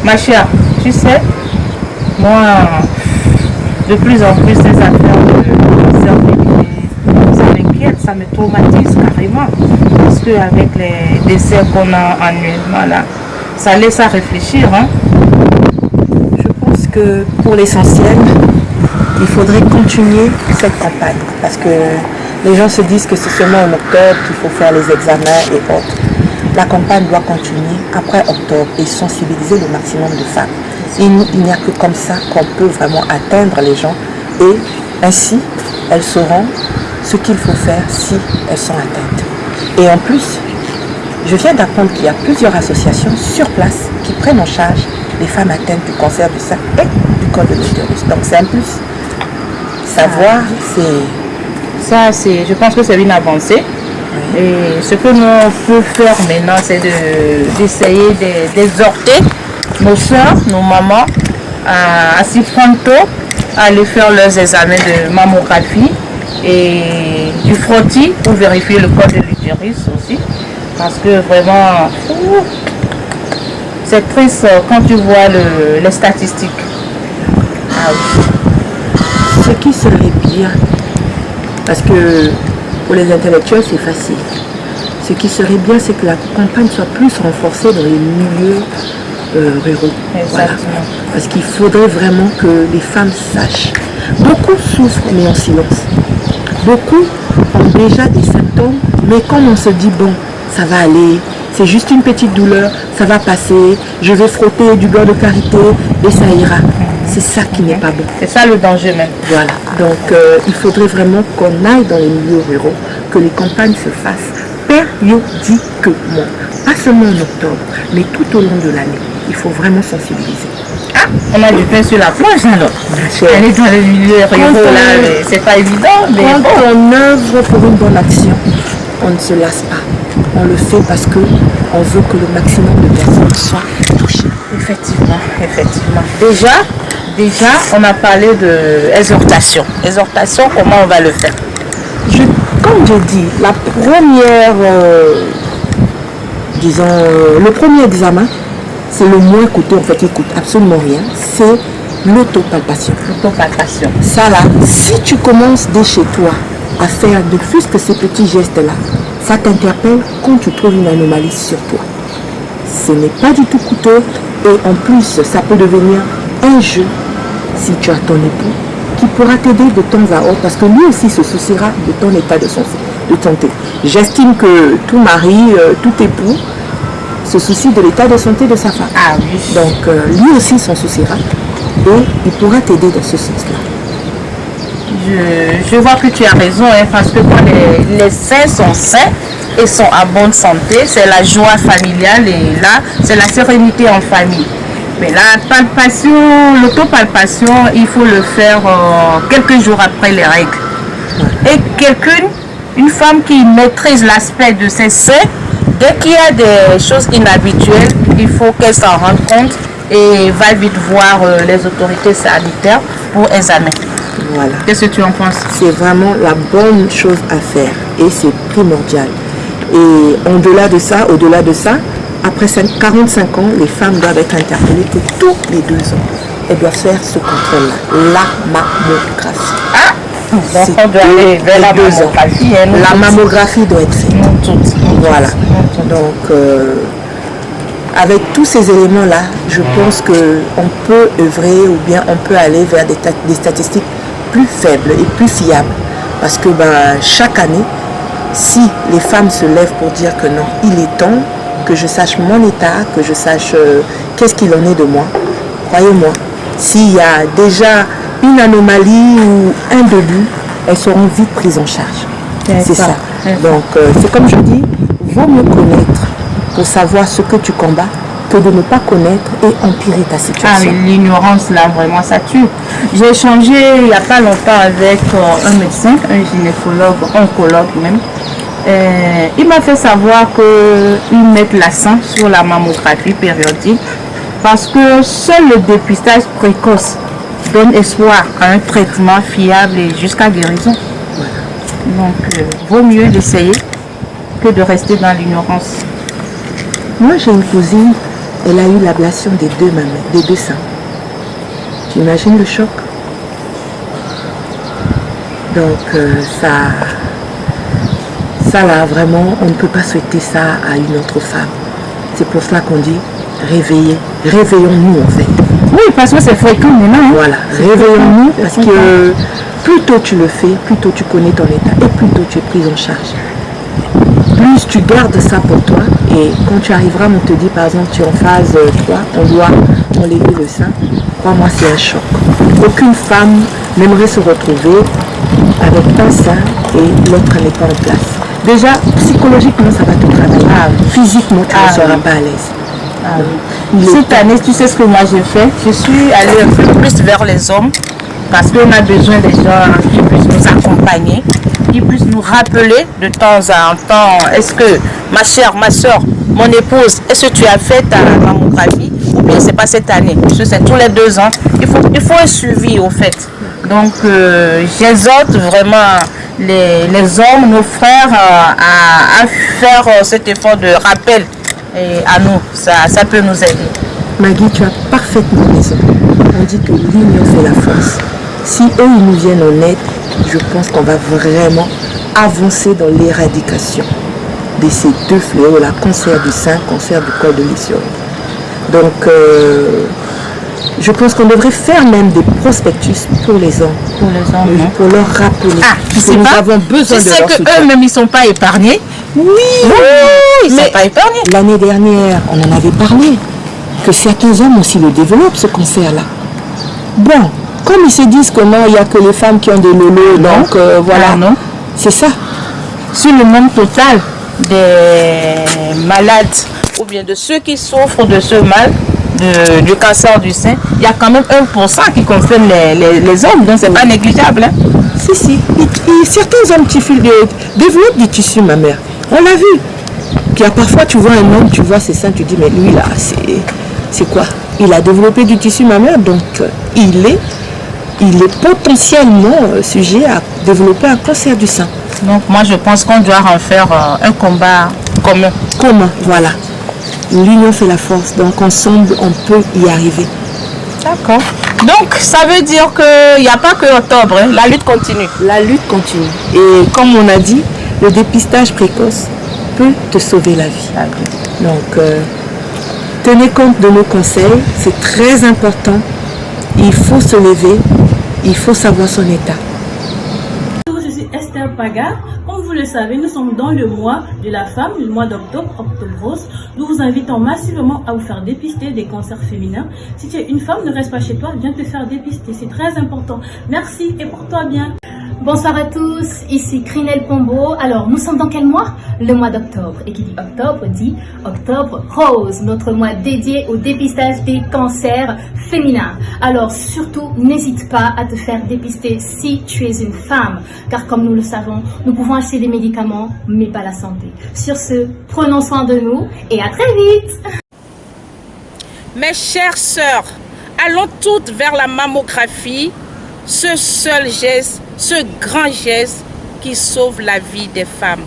Ma chère, tu sais, moi, de plus en plus, ces affaires de fertilité, ça m'inquiète, ça me traumatise carrément. Parce qu'avec les décès qu'on a annuellement, là, ça laisse à réfléchir. Hein. Je pense que pour l'essentiel, il faudrait continuer cette campagne. Parce que les gens se disent que c'est seulement en octobre qu'il faut faire les examens et autres. La campagne doit continuer après octobre et sensibiliser le maximum de femmes. Il n'y a que comme ça qu'on peut vraiment atteindre les gens et ainsi elles sauront ce qu'il faut faire si elles sont atteintes. Et en plus, je viens d'apprendre qu'il y a plusieurs associations sur place qui prennent en charge les femmes atteintes du cancer du sein et du col de l'utérus. Donc c'est un plus. Savoir, je pense que c'est une avancée. Oui. Et ce que nous pouvons faire maintenant, c'est d'essayer d'exhorter nos soeurs, nos mamans à s'y prendre tôt, à aller faire leurs examens de mammographie et du frottis pour vérifier le col de l'utérus aussi. Parce que vraiment, c'est triste quand tu vois les statistiques. Ah oui. Ce qui serait bien, parce que pour les intellectuels c'est facile, ce qui serait bien c'est que la campagne soit plus renforcée dans les milieux ruraux. Voilà. Parce qu'il faudrait vraiment que les femmes sachent. Beaucoup souffrent mais en silence. Beaucoup ont déjà des symptômes, mais quand on se dit bon, ça va aller, c'est juste une petite douleur, ça va passer, je vais frotter du beurre de karité et ça ira. C'est ça qui n'est pas bon. C'est ça le danger même. Voilà. Donc il faudrait vraiment qu'on aille dans les milieux ruraux, que les campagnes se fassent périodiquement. Pas seulement en octobre, mais tout au long de l'année. Il faut vraiment sensibiliser. Ah, on a du pain sur la planche alors. Aller dans les milieux ruraux là, c'est pas évident. Mais quand on œuvre pour une bonne action, on ne se lasse pas. On le fait parce qu'on veut que le maximum de personnes soient touchées. Effectivement. Déjà, on a parlé d'exhortation. Exhortation, comment on va le faire? Comme j'ai dit, la première, le premier examen, c'est le moins coûteux, en fait, il ne coûte absolument rien, c'est l'autopalpation. L'autopalpation. Ça là, si tu commences dès chez toi à faire de plus que ces petits gestes-là, ça t'interpelle quand tu trouves une anomalie sur toi. Ce n'est pas du tout coûteux et en plus, ça peut devenir un jeu si tu as ton époux qui pourra t'aider de temps à autre parce que lui aussi se souciera de ton état de santé. J'estime que tout mari, tout époux se soucie de l'état de santé de sa femme. Ah oui. Donc lui aussi s'en souciera et il pourra t'aider dans ce sens-là. Je vois que tu as raison, hein, parce que quand les seins sont sains et sont en bonne santé, c'est la joie familiale et là, c'est la sérénité en famille. Mais la palpation, l'autopalpation, il faut le faire quelques jours après les règles. Et une femme qui maîtrise l'aspect de ses seins, dès qu'il y a des choses inhabituelles, il faut qu'elle s'en rende compte et va vite voir les autorités sanitaires pour examiner. Voilà. Qu'est-ce que tu en penses? C'est vraiment la bonne chose à faire et c'est primordial. Et au-delà de ça, après 45 ans, les femmes doivent être interpellées que tous les 2 ans, elles doivent faire ce contrôle-là, la mammographie. Ah, donc on doit aller vers la mammographie. La mammographie doit être faite. Voilà. Donc, avec tous ces éléments-là, je pense qu'on peut œuvrer ou bien on peut aller vers des statistiques plus faibles et plus fiables. Parce que chaque année, si les femmes se lèvent pour dire que non, il est temps que je sache mon état, que je sache qu'est-ce qu'il en est de moi, croyez-moi, s'il y a déjà une anomalie ou un début, elles seront vite prises en charge. C'est ça. Donc, c'est comme je dis, vaut mieux connaître pour savoir ce que tu combats que de ne pas connaître et empirer ta situation. Ah oui, l'ignorance là, vraiment, ça tue. J'ai échangé il n'y a pas longtemps avec un médecin, un gynécologue, oncologue même. Il m'a fait savoir qu'ils mettent l'accent sur la mammographie périodique parce que seul le dépistage précoce donne espoir à un traitement fiable et jusqu'à guérison. Voilà. Donc, vaut mieux d'essayer que de rester dans l'ignorance. Moi, j'ai une cousine Elle a eu l'ablation des deux mamelles, des deux seins. Tu imagines le choc? Donc ça là, vraiment, on ne peut pas souhaiter ça à une autre femme. C'est pour cela qu'on dit réveillons-nous en fait. Oui, parce que c'est fréquent maintenant. Voilà, réveillons-nous parce que plus tôt tu le fais, plus tôt tu connais ton état et plus tôt tu es prise en charge. Plus tu gardes ça pour toi et quand tu arriveras, on te dit par exemple tu es en phase 3, on doit enlever le sein. Crois-moi, c'est un choc. Aucune femme n'aimerait se retrouver avec un sein et l'autre n'est pas en place. Déjà, psychologiquement, ça va te travailler. Physiquement, tu ne seras pas à l'aise. Cette année, tu sais ce que moi j'ai fait? Je suis allée un peu plus vers les hommes parce qu'on a besoin des gens qui puissent nous accompagner, qui puissent nous rappeler de temps en temps. Est-ce que ma chère, ma soeur, mon épouse, est-ce que tu as fait ta mammographie ou bien c'est pas cette année? Parce que c'est tous les 2 ans. Il faut un suivi au fait. Donc j'exhorte vraiment les hommes, nos frères à faire cet effort de rappel et à nous. Ça peut nous aider. Maggie, tu as parfaitement raison. On dit que l'union fait la force. Si eux, ils nous viennent en aide, je pense qu'on va vraiment avancer dans l'éradication de ces deux fléaux, la cancer du sein, cancer du col de l'utérus. Donc, je pense qu'on devrait faire même des prospectus pour les hommes. Pour les hommes, oui, pour leur rappeler que nous avons besoin de leur soutien. Eux-mêmes, ils ne sont pas épargnés. Oui, ils ne sont pas épargnés. L'année dernière, on en avait parlé, que certains hommes aussi le développent, ce cancer-là. Bon, comme ils se disent que non, il n'y a que les femmes qui ont des lolos, donc voilà, non. C'est ça. Sur le nombre total des malades ou bien de ceux qui souffrent de ce mal, du cancer du sein, il y a quand même 1% qui concerne les hommes, donc c'est pas négligeable. Hein? Si. Et certains hommes qui développent du tissu mammaire. On l'a vu. Puis parfois tu vois un homme, tu vois ses seins, tu dis mais lui là, c'est quoi? Il a développé du tissu mammaire, donc il est potentiellement sujet à développer un cancer du sein. Donc moi je pense qu'on doit en faire un combat commun. Commun, voilà. L'union fait la force, donc ensemble on peut y arriver. D'accord. Donc ça veut dire qu'il n'y a pas que octobre, hein? La lutte continue. La lutte continue. Et comme on a dit, le dépistage précoce peut te sauver la vie. Donc tenez compte de nos conseils, c'est très important. Il faut se lever, il faut savoir son état. Je suis Esther Paga. Comme vous le savez, nous sommes dans le mois de la femme, le mois d'octobre, Octobre Rose. Nous vous invitons massivement à vous faire dépister des cancers féminins. Si tu es une femme, ne reste pas chez toi, viens te faire dépister, c'est très important. Merci et porte-toi bien. Bonsoir à tous, ici Crinel Pombo. Alors, nous sommes dans quel mois? Le mois d'octobre. Et qui dit Octobre Rose, notre mois dédié au dépistage des cancers féminins. Alors, surtout, n'hésite pas à te faire dépister si tu es une femme. Car comme nous le savons, nous pouvons acheter des médicaments, mais pas la santé. Sur ce, prenons soin de nous et à très vite. Mes chères sœurs, allons toutes vers la mammographie, ce seul geste, ce grand geste qui sauve la vie des femmes.